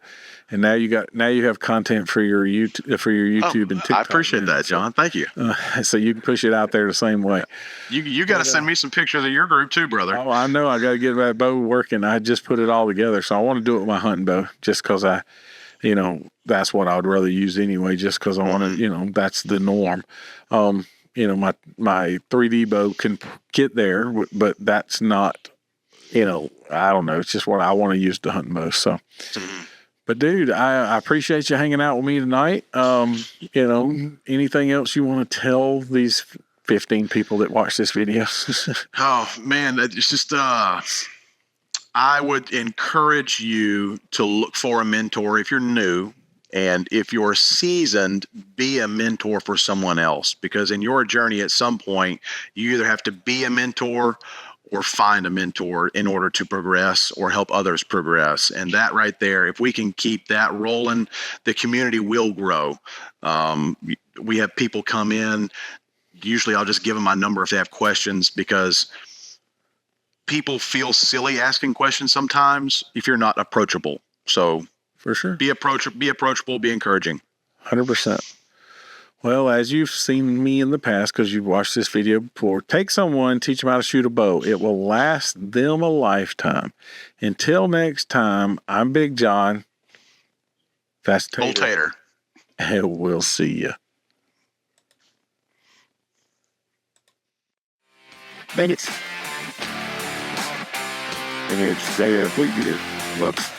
[SPEAKER 3] And now you have content for your YouTube and TikTok.
[SPEAKER 2] I appreciate that, John. Thank you.
[SPEAKER 3] So you can push it out there the same way.
[SPEAKER 2] You got to send me some pictures of your group too, brother.
[SPEAKER 3] Oh, I know. I got to get that bow working. I just put it all together, so I want to do it with my hunting bow, just because that's what I would rather use anyway. Just because I want to, that's the norm. My 3D bow can get there, but that's not. I don't know. It's just what I want to use to hunt most. So. But dude, I appreciate you hanging out with me tonight. Anything else you want to tell these 15 people that watch this video?
[SPEAKER 2] Oh man, it's just I would encourage you to look for a mentor if you're new, and if you're seasoned, be a mentor for someone else, because in your journey at some point you either have to be a mentor or find a mentor in order to progress or help others progress. And that right there, if we can keep that rolling, the community will grow. We have people come in. Usually I'll just give them my number if they have questions, because people feel silly asking questions sometimes if you're not approachable. So
[SPEAKER 3] for sure,
[SPEAKER 2] be approachable, be encouraging.
[SPEAKER 3] 100%. Well, as you've seen me in the past, because you've watched this video before, take someone, teach them how to shoot a bow. It will last them a lifetime. Until next time, I'm Big John. That's Tator.
[SPEAKER 2] Old Tater.
[SPEAKER 3] And we'll see you.
[SPEAKER 4] It's say a wheat beer. Whoops.